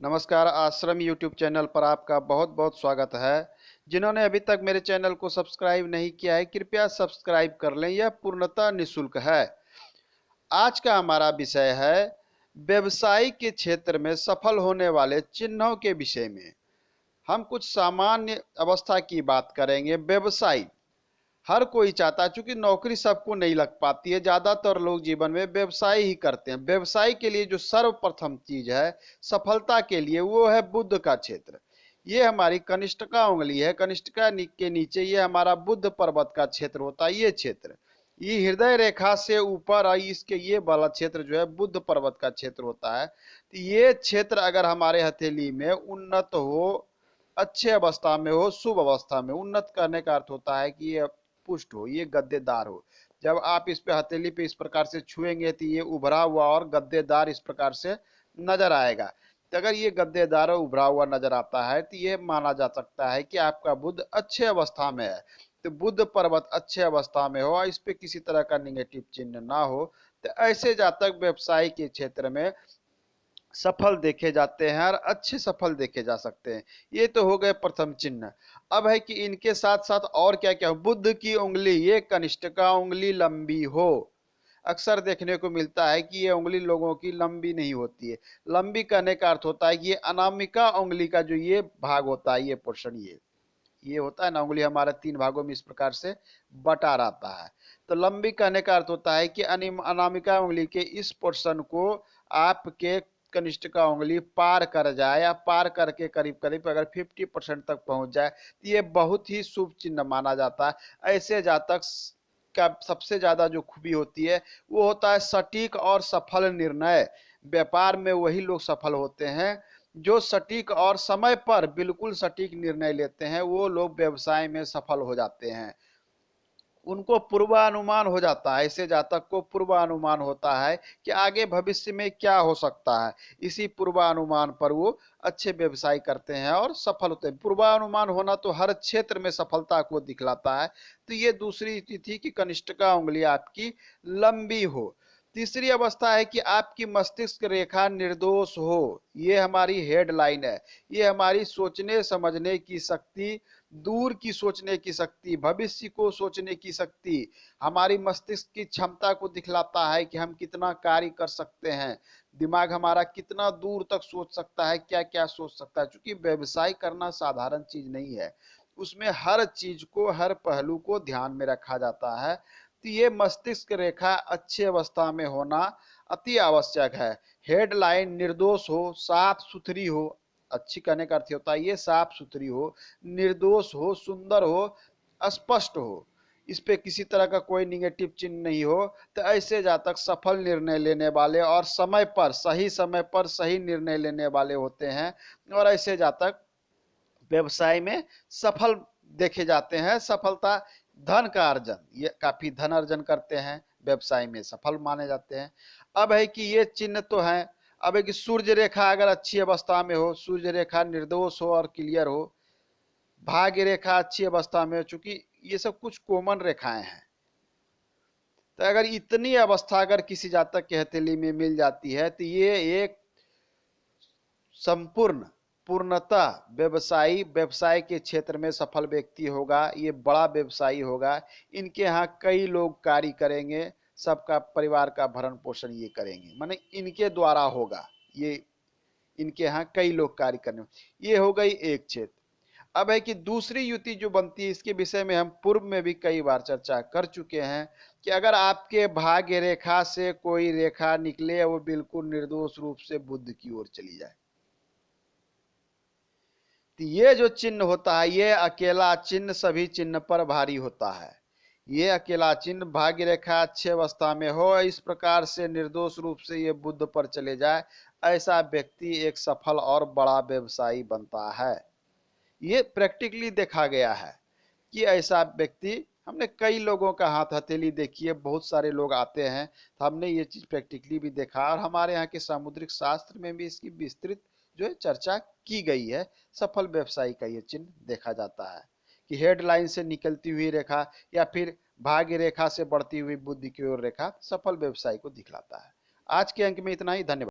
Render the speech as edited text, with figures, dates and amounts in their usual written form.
नमस्कार, आश्रम YouTube channel पर आपका बहुत बहुत स्वागत है। जिन्होंने अभी तक मेरे चैनल को सब्सक्राइब नहीं किया है, कृपया सब्सक्राइब कर लें। यह पूर्णतः निःशुल्क है। आज का हमारा विषय है व्यवसाय के क्षेत्र में सफल होने वाले चिन्हों के विषय में। हम कुछ सामान्य अवस्था की बात करेंगे। व्यवसाय हर कोई चाहता है, चूंकि नौकरी सबको नहीं लग पाती है, ज्यादातर लोग जीवन में व्यवसाय ही करते हैं। व्यवसाय के लिए जो सर्वप्रथम चीज है सफलता के लिए, वो है बुध का क्षेत्र। ये हमारी कनिष्ठिका उंगली है। कनिष्ठिका के नीचे ये हमारा बुध पर्वत का क्षेत्र होता है। ये क्षेत्र ये हृदय रेखा से ऊपर और इसके ये वाला क्षेत्र जो है बुध पर्वत का क्षेत्र होता है। तो ये क्षेत्र अगर हमारे हथेली में उन्नत हो, अच्छे अवस्था में हो, शुभ अवस्था में, उन्नत करने का अर्थ होता है कि ये पुष्ट हो, ये गद्देदार हो। जब आप इस पे हथेली पे इस प्रकार से छुएंगे तो ये उभरा हुआ और गद्देदार इस प्रकार से नजर आएगा। तो अगर ये गद्देदार और उभरा हुआ नजर आता है तो ये माना जा सकता है कि आपका बुध अच्छे अवस्था में है। तो बुध पर्वत अच्छे अवस्था में हो और इस पे किसी तरह का निगेटिव चिन्ह ना हो, तो ऐसे जातक व्यवसाय के क्षेत्र में सफल देखे जाते हैं और अच्छे सफल देखे जा सकते हैं। ये तो हो गए प्रथम चिन्ह। अब है कि इनके साथ साथ और क्या क्या हो। बुध की उंगली, ये कनिष्ठिका उंगली लंबी हो। अक्सर देखने को मिलता है कि ये उंगली लोगों की लंबी नहीं होती है। लंबी कहने का अर्थ होता है कि ये अनामिका उंगली का जो ये भाग होता है, ये पोर्शन, ये होता है ना, उंगली हमारे तीन भागों में इस प्रकार से बटा रहता है। तो लंबी कहने का अर्थ होता है कि अनामिका उंगली के इस पोर्शन को आपके कनिष्ठिका उंगली पार कर जाए, या पार करके करीब करीब अगर 50% तक पहुंच जाए तो ये बहुत ही शुभ चिन्ह माना जाता है। ऐसे जातक का सबसे ज्यादा जो खूबी होती है वो होता है सटीक और सफल निर्णय। व्यापार में वही लोग सफल होते हैं जो सटीक और समय पर बिल्कुल सटीक निर्णय लेते हैं। वो लोग व्यवसाय में सफल हो जाते हैं। उनको पूर्वानुमान हो जाता है। ऐसे जातक को पूर्वानुमान होता है कि आगे भविष्य में क्या हो सकता है। इसी पूर्वानुमान पर वो अच्छे व्यवसाय करते हैं और सफल होते हैं। पूर्वानुमान होना तो हर क्षेत्र में सफलता को दिखलाता है। तो ये दूसरी थी कि कनिष्ठिका उंगली आपकी लंबी हो। तीसरी अवस्था है कि आपकी मस्तिष्क रेखा निर्दोष हो। ये हमारी हेडलाइन है। ये हमारी सोचने समझने की शक्ति, दूर की सोचने की शक्ति, भविष्य को सोचने की शक्ति, हमारी मस्तिष्क की क्षमता को दिखलाता है कि हम कितना कार्य कर सकते हैं। दिमाग हमारा कितना दूर तक सोच सकता है, क्या क्या सोच सकता है। क्योंकि व्यवसाय करना साधारण चीज नहीं है। उसमें हर चीज को, हर पहलू को ध्यान में रखा जाता है। तो ये मस्तिष्क रेखा अच्छी अवस्था में होना अति आवश्यक है। हेडलाइन निर्दोष हो, साफ सुथरी हो। अच्छी कहने का अर्थ होता है ये साफ सुथरी हो, निर्दोष हो, सुंदर हो, स्पष्ट हो, इस पे किसी तरह का कोई निगेटिव चिन्ह नहीं हो। तो ऐसे जातक सफल निर्णय लेने वाले और समय पर सही निर्णय लेने वाले होते हैं। और ऐसे जातक व्यवसाय में सफल देखे जाते हैं। सफलता, धन का अर्जन, ये काफी धन अर्जन करते हैं, व्यवसाय में सफल माने जाते हैं। अब है कि ये चिन्ह तो है। अब है कि सूर्य रेखा अगर अच्छी अवस्था में हो, सूर्य रेखा निर्दोष हो और क्लियर हो, भाग्य रेखा अच्छी अवस्था में हो, चूंकि ये सब कुछ कॉमन रेखाएं हैं। तो अगर इतनी अवस्था अगर किसी जातक के हथेली में मिल जाती है तो ये एक संपूर्ण, पूर्णतः व्यवसाय के क्षेत्र में सफल व्यक्ति होगा। ये बड़ा व्यवसायी होगा। इनके यहाँ कई लोग कार्य करेंगे, सबका परिवार का भरण पोषण ये करेंगे, माने इनके द्वारा होगा। ये इनके यहाँ कई लोग कार्य करने। ये हो गई एक क्षेत्र। अब है कि दूसरी युति जो बनती है, इसके विषय में हम पूर्व में भी कई बार चर्चा कर चुके हैं कि अगर आपके भाग्य रेखा से कोई रेखा निकले, वो बिल्कुल निर्दोष रूप से बुध की ओर चली जाए, तो ये जो चिन्ह होता है, ये अकेला चिन्ह सभी चिन्ह पर भारी होता है। ये अकेला चिन्ह भाग्य रेखा अच्छी अवस्था में हो, इस प्रकार से निर्दोष रूप से ये बुध पर चले जाए, ऐसा व्यक्ति एक सफल और बड़ा व्यवसायी बनता है। ये प्रैक्टिकली देखा गया है कि ऐसा व्यक्ति, हमने कई लोगों का हाथ हथेली देखी है, बहुत सारे लोग आते हैं, तो हमने ये चीज प्रैक्टिकली भी देखा और हमारे यहाँ के सामुद्रिक शास्त्र में भी इसकी विस्तृत जो है चर्चा की गई है। सफल व्यवसायी का ये चिन्ह देखा जाता है कि हेडलाइन से निकलती हुई रेखा या फिर भाग्य रेखा से बढ़ती हुई बुद्धि की ओर रेखा सफल व्यवसायी को दिखलाता है। आज के अंक में इतना ही। धन्यवाद।